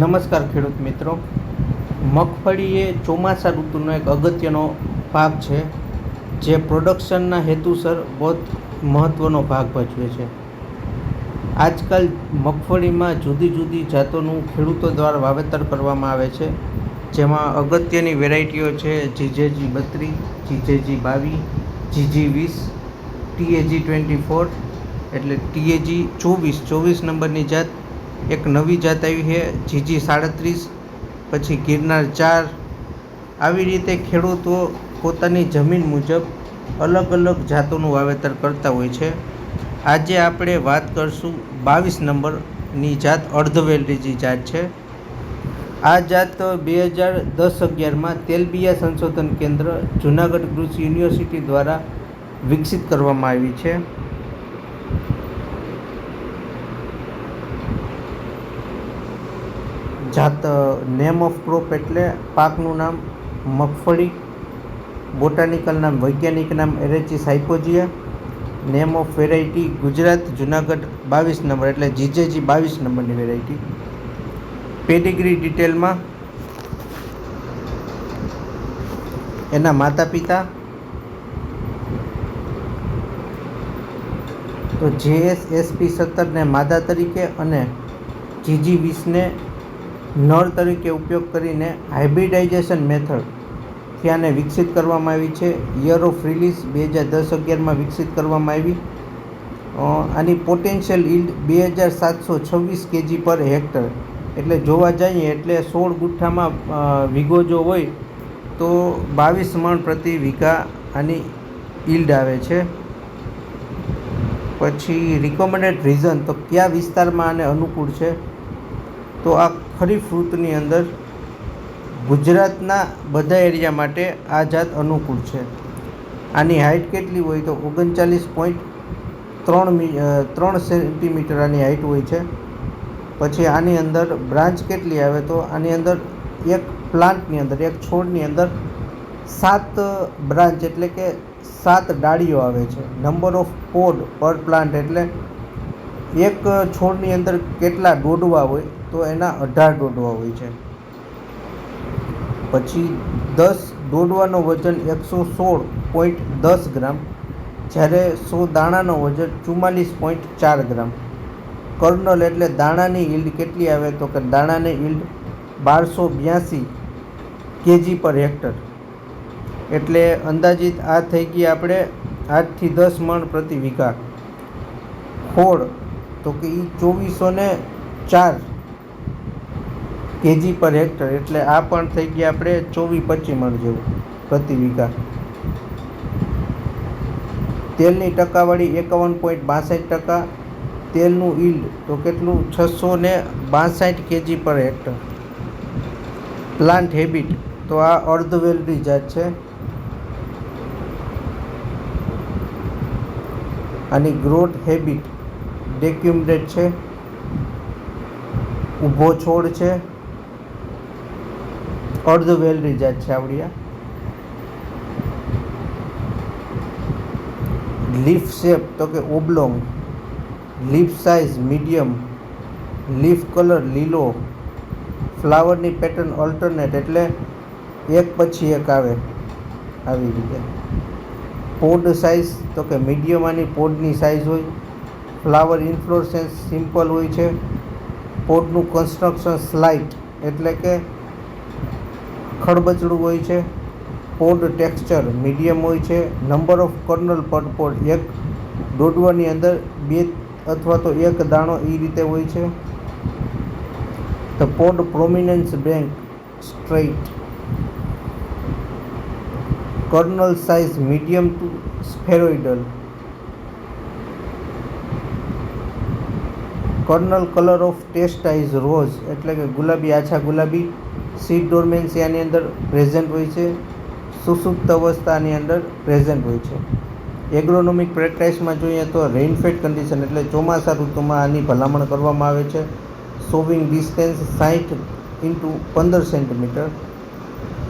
નમસ્કાર ખેડૂત મિત્રો. મગફળી એ ચોમાસા ઋતુનો એક અગત્યનો પાક છે જે પ્રોડક્શનના હેતુસર બહુ મહત્ત્વનો ભાગ ભજવે છે. આજકાલ મગફળીમાં જુદી જુદી જાતોનું ખેડૂતો દ્વારા વાવેતર કરવામાં આવે છે, જેમાં અગત્યની વેરાયટીઓ છે જીજેજી 32, જીજેજી 22, જીજી 20, ટીએજી 24 એટલે ટીએજી 24 નંબરની જાત. એક નવી જાત આવી છે જીજી 37, પછી ગિરનાર 4. આવી રીતે ખેડૂતો પોતાની જમીન મુજબ અલગ અલગ જાતોનું વાવેતર કરતા હોય છે. આજે આપણે વાત કરશું 22 નંબરની જાત, અર્ધવેલરીજી જાત છે. આ જાત 2010-11માં તેલબિયા સંશોધન કેન્દ્ર, જૂનાગઢ કૃષિ યુનિવર્સિટી દ્વારા વિકસિત કરવામાં આવી છે. જાત નેમ ઓફ ક્રોપ એટલે પાકનું નામ મગફળી, બોટાનિકલ નામ, વૈજ્ઞાનિક નામ Arachis hypogaea, name of variety Gujarat, Junagadh 22 number એટલે જીજેજી 22 નંબરની વેરાયટી. પેડિગ્રી ડિટેલમાં એના માતા પિતા તો JSSP 17ને માદા તરીકે અને જીજી 20ને નર તરીકે ઉપયોગ કરીને હાઇબ્રિડાઇઝેશન મેથડથી આને વિકસિત કરવામાં આવી છે. યર ઓફ રિલીઝ 2010-11માં વિકસિત કરવામાં આવી. આની પોટેન્શિયલ ઈલ્ડ 2726 kg પર હેક્ટર એટલે જોવા જઈએ એટલે 16 ગુઠ્ઠામાં વીઘો જો હોય તો 22 મણ પ્રતિ વીઘા આની ઈલ્ડ આવે છે. પછી રિકમેન્ડેડ રીઝન તો કયા વિસ્તારમાં આને અનુકૂળ છે, તો આ ખરીફ ઋતુની અંદર ગુજરાતના બધા એરિયા માટે આ જાત અનુકૂળ છે. આની હાઇટ કેટલી હોય તો 39.3 સેન્ટીમીટર આની હાઇટ હોય છે. પછી આની અંદર બ્રાન્ચ કેટલી આવે તો આની અંદર એક પ્લાન્ટની અંદર, એક છોડની અંદર 7 બ્રાન્ચ એટલે કે 7 ડાળીઓ આવે છે. નંબર ઓફ પોડ પર પ્લાન્ટ એટલે એક છોડની અંદર કેટલા ડોડવા હોય તો એના 18 ડોડવા હોય છે. પછી 10 ડોડવાનો વજન 116.10 ગ્રામ, જ્યારે 100 દાણાનો વજન 44.4 ગ્રામ. કર્નલ એટલે દાણાની ઈલ્ડ કેટલી આવે તો કે દાણાની ઈલ્ડ 1282 kg પર હેક્ટર એટલે અંદાજિત આ થઈ ગઈ આપણે 8 થી 10 મણ પ્રતિ વીઘા. ખોળ તો કે એ 2404 kg પર હેક્ટર એટલે આ પણ થઈ ગયા આપણે 24-25 મણ જેવું પ્રતિ વીઘા. તેલની ટકાવારી 51.62%. તેલનું ઈલ્ડ તો કેટલું 662 kg પર હેક્ટર. પ્લાન્ટ હેબિટ તો આ અર્ધવેલરી જાત છે. આની ગ્રોથ હેબિટ ડેક્યુમરેટ છે, ઊભો છોડ છે, અર્ધવેલરી જાત છે આવડિયા. લીફ શેપ તો કે oblong, leaf size medium, leaf colour લીલો, ફ્લાવરની પેટર્ન અલ્ટરનેટ એટલે એક પછી એક આવે આવી રીતે. પોડ સાઇઝ તો કે મીડિયમ આની પોડની સાઇઝ હોય. ફ્લાવર ઇન્ફ્લોરસન્સ સિમ્પલ હોય છે. પોડનું કન્સ્ટ્રક્શન સ્લાઇટ એટલે કે ખડબચડું હોય છે. પોડ ટેક્સચર મીડિયમ હોય છે. નંબર ઓફ કર્નલ પર પોડ, એક ડોડવાની અંદર 2 અથવા તો 1 દાણો એ રીતે હોય છે. The pod prominence bank straight. Kernel size medium to spheroidal. Kernel colour of test is rose એટલે કે ગુલાબી, આછા ગુલાબી. સીડ ડોર્મેન્સી આની અંદર પ્રેઝન્ટ હોય છે. સુસુપ્ત અવસ્થાની અંદર પ્રેઝન્ટ હોય છે. એગ્રોનોમિક પ્રેક્ટિસમાં જોઈએ તો રેઇનફેડ કન્ડિશન એટલે ચોમાસા ઋતુમાં આની ભલામણ કરવામાં આવે છે. સોવિંગ ડિસ્ટન્સ 60 × 15 સેન્ટીમીટર.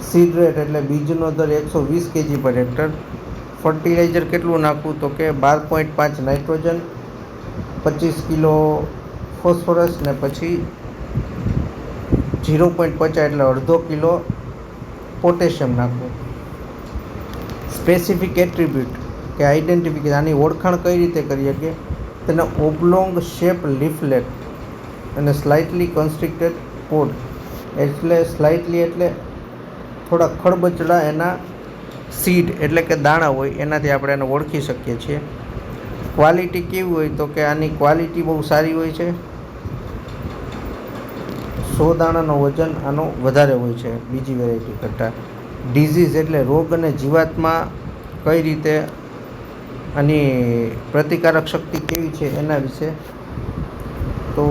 સીડ રેટ એટલે બીજનો દર 120 kg પર હેક્ટર. ફર્ટિલાઇઝર કેટલું નાખવું તો કે 12.5 નાઇટ્રોજન, 25 કિલો ફોસ્ફરસ ને પછી 0.50 એટલે અડધો કિલો પોટેશિયમ નાખવું. સ્પેસિફિક એટ્રીબ્યુટ કે આઈડેન્ટિફિકેશન, આની ઓળખાણ કઈ રીતે કરીએ કે તેના ઓબ્લોંગ શેપ લીફલેટ અને સ્લાઇટલી કન્સ્ટ્રિક્ટેડ પોડ, એટલે સ્લાઇટલી એટલે થોડા ખડબચડા એના સીડ એટલે કે દાણા હોય, એનાથી આપણે એને ઓળખી શકીએ છીએ. ક્વોલિટી કેવી હોય તો કે આની ક્વોલિટી બહુ સારી હોય છે. 100 દાણાનો વજન આનો વધારે હોય છે બીજી વેરાયટી કરતાં. ડિઝીઝ એટલે રોગ અને જીવાતમાં કઈ રીતે આની પ્રતિકારક શક્તિ કેવી છે એના વિશે. તો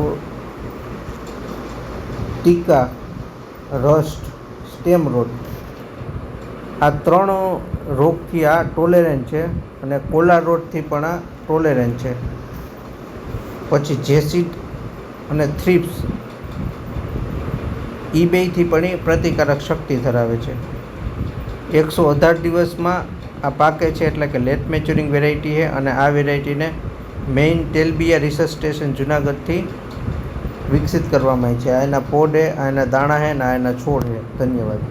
ટીકા, રસ્ટ, સ્ટેમ રોટ, આ 3 રોગથી આ ટોલેરન્ટ છે અને કોલા રોટથી પણ આ ટોલેરન્ટ છે. પછી જેસિડ અને થ્રિપ્સ, એ બેયથી પણ એ પ્રતિકારક શક્તિ ધરાવે છે. 118 દિવસમાં આ પાકે છે એટલે કે લેટ મેચ્યુરિંગ વેરાયટી છે. અને આ વેરાયટીને મેઇન તેલબિયા રિસર્ચ સ્ટેશન જુનાગઢથી વિકસિત કરવામાં આવી છે. આ એના પોડ છે, આ એના દાણા છે અને આ એના છોડ છે. ધન્યવાદ.